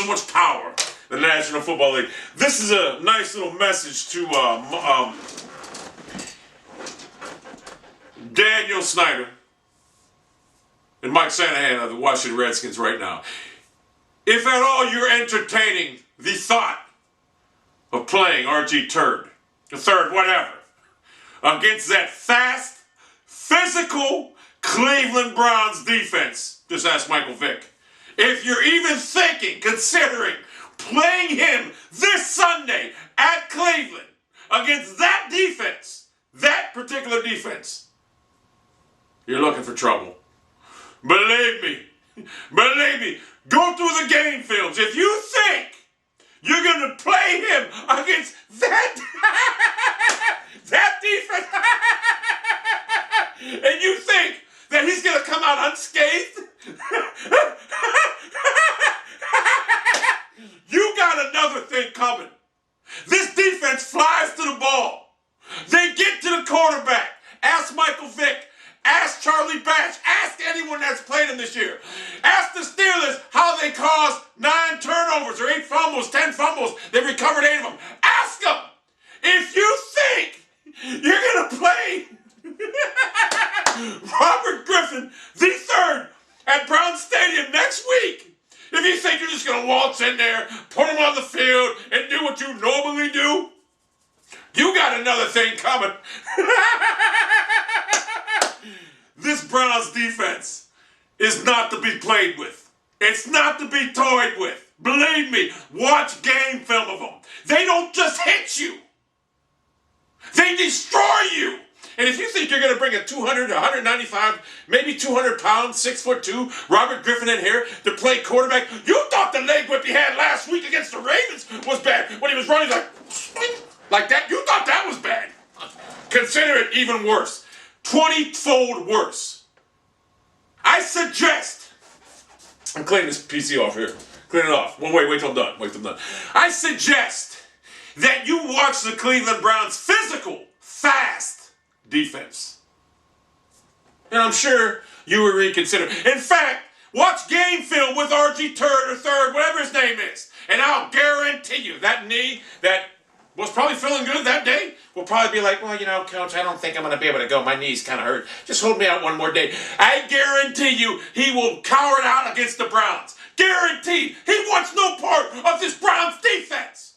so much power in the National Football League. This is a nice little message to Daniel Snyder and Mike Shanahan of the Washington Redskins right now. If at all you're entertaining the thought of playing RG3, the third, whatever, against that fast, physical Cleveland Browns defense, just ask Michael Vick. If you're even thinking, considering playing him this Sunday at Cleveland against that defense, that particular defense, you're looking for trouble. Believe me, go through the game films. If you think you're going to play him against that defense, and you think that he's going to come out unscathed, you got another thing coming. This defense flies to the ball. They get to the quarterback. Ask Michael Vick. Ask Charlie Batch. Ask anyone that's played him this year. Ask the Steelers how they caused 9 turnovers or 8 fumbles, 10 fumbles. They recovered 8 of them. Ask them. If you think you're going to play Robert Griffin III at Brown Stadium next week, if you think you're just going to waltz in there, put him on the field, and do what you normally do, you got another thing coming. This Browns defense is not to be played with. It's not to be toyed with. Believe me, watch game film of them. They don't just hit you. They destroy you. And if you think you're going to bring a 200, 195, maybe 200 pounds, 6'2", Robert Griffin in here to play quarterback, you thought the leg whip he had last week against the Ravens was bad. When he was running like that, you thought that was bad. Consider it even worse. 20-fold worse. I suggest, I'm cleaning this PC off here. Clean it off. Wait till I'm done. I suggest that you watch the Cleveland Browns' physical, fast defense. And I'm sure you will reconsider. In fact, watch game film with RG3 or third, whatever his name is. And I'll guarantee you that knee that was probably feeling good that day will probably be like, well, you know, Coach, I don't think I'm going to be able to go. My knee's kind of hurt. Just hold me out one more day. I guarantee you he will cower it out against the Browns. Guaranteed. He wants no part of this Browns defense.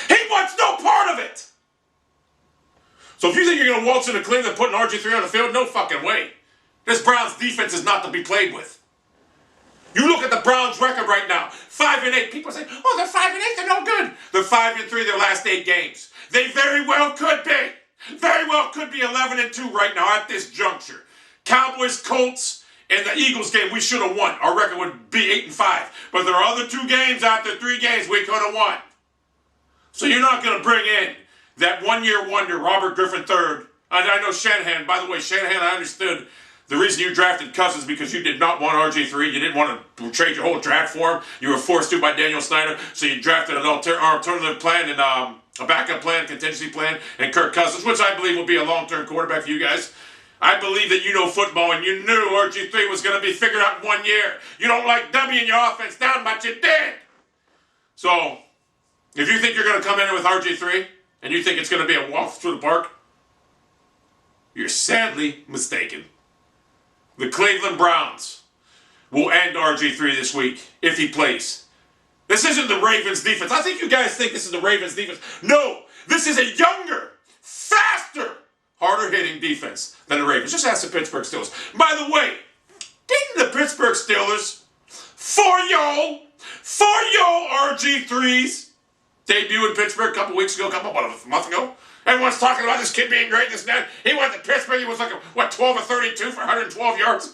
He wants no part of it. So if you think you're going to waltz into Cleveland putting RG3 on the field, no fucking way. This Browns defense is not to be played with. You look at the Browns record right now, 5-8. People say, oh, they're 5-8, they're no good. They're 5-3 their last 8 games. They very well could be. Very well could be 11-2 right now at this juncture. Cowboys, Colts, and the Eagles game we should have won. Our record would be 8-5. But there are other 2 games out there, 3 games we could have won. So you're not going to bring in that one-year wonder, Robert Griffin III. I know Shanahan. By the way, Shanahan, I understood the reason you drafted Cousins because you did not want RG3. You didn't want to trade your whole draft for him. You were forced to by Daniel Snyder. So you drafted an alternative plan and a backup plan, contingency plan, and Kirk Cousins, which I believe will be a long-term quarterback for you guys. I believe that you know football and you knew RG3 was going to be figured out in 1 year. You don't like dummying your offense down, but you did. So if you think you're going to come in with RG3 and you think it's going to be a walk through the park, you're sadly mistaken. The Cleveland Browns will end RG3 this week if he plays. This isn't the Ravens defense. I think you guys think this is the Ravens defense. No, this is a younger, faster, harder-hitting defense than the Ravens. Just ask the Pittsburgh Steelers. By the way, didn't the Pittsburgh Steelers, for y'all RG3s, debut in Pittsburgh a couple weeks ago, a month ago? Everyone's talking about this kid being great, this and that. He went to Pittsburgh, he was like, 12 or 32 for 112 yards?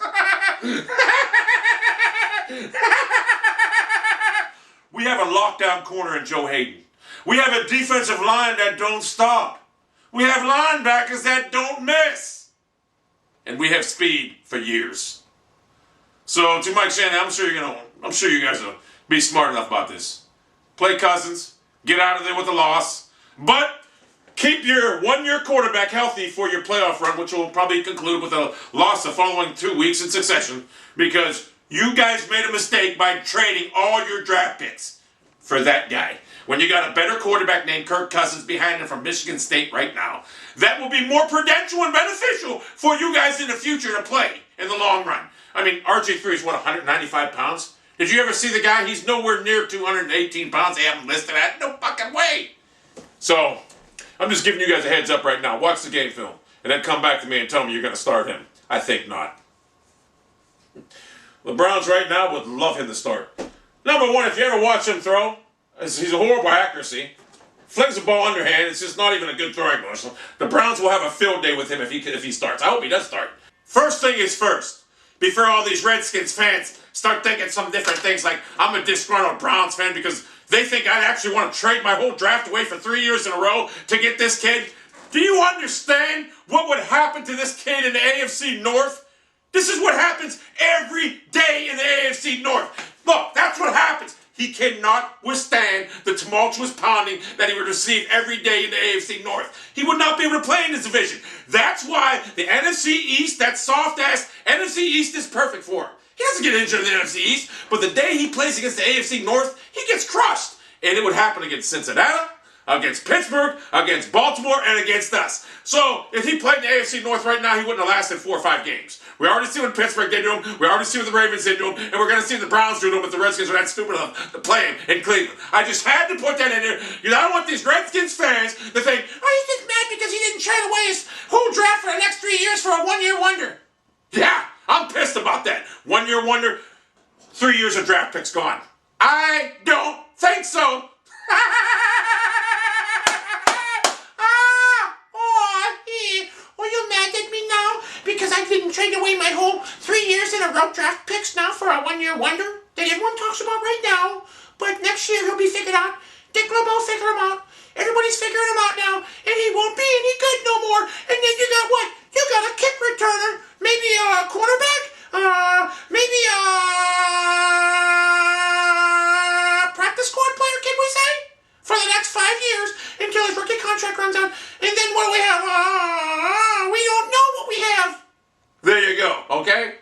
We have a lockdown corner in Joe Hayden. We have a defensive line that don't stop. We have linebackers that don't miss. And we have speed for years. So to Mike Shanahan, I'm sure you guys will be smart enough about this. Play Cousins, get out of there with a loss, but keep your one-year quarterback healthy for your playoff run, which will probably conclude with a loss the following 2 weeks in succession, because You guys made a mistake by trading all your draft picks for that guy. When you got a better quarterback named Kirk Cousins behind him from Michigan State right now, that will be more prudential and beneficial for you guys in the future to play in the long run. I mean, RG3 is what, 195 pounds? Did you ever see the guy? He's nowhere near 218 pounds. They haven't listed at. No fucking way. So, I'm just giving you guys a heads up right now. Watch the game film. And then come back to me and tell me you're going to start him. I think not. The Browns right now would love him to start. Number one, if you ever watch him throw, he's a horrible accuracy. Flings the ball underhand. It's just not even a good throwing motion. The Browns will have a field day with him if he starts. I hope he does start. First thing is first. Before all these Redskins fans start thinking some different things like I'm a disgruntled Browns fan because they think I'd actually want to trade my whole draft away for 3 years in a row to get this kid. Do you understand what would happen to this kid in the AFC North? This is what happens every day in the AFC North. Look, that's what happens. He cannot withstand the tumultuous pounding that he would receive every day in the AFC North. He would not be able to play in this division. That's why the NFC East, that soft-ass NFC East is perfect for him. He doesn't get injured in the NFC East, but the day he plays against the AFC North, he gets crushed. And it would happen against Cincinnati, against Pittsburgh, against Baltimore, and against us. So, if he played in the AFC North right now, he wouldn't have lasted 4 or 5 games. We already see what Pittsburgh did to him, we already see what the Ravens did to him, and we're going to see what the Browns do to him if the Redskins are that stupid enough to play him in Cleveland. I just had to put that in there, because I don't want these Redskins fans to think, oh, he's just mad because he didn't trade away his whole draft for the next 3 years for a one-year wonder. Yeah, I'm pissed about that. 1-year wonder, 3 years of draft picks gone. I don't think so. Because I didn't trade away my whole 3 years in a row draft picks now for a 1-year wonder that everyone talks about right now. But next year he'll be figured out. Dick LeBeau figured him out. Everybody's figuring him out now. And he won't be any good no more. And then you got what? You got a kick returner. Maybe a quarterback. Maybe a practice squad player, can we say? For the next 5 years until his rookie contract runs out. And then what do we have? We don't know what we have. There you go, okay?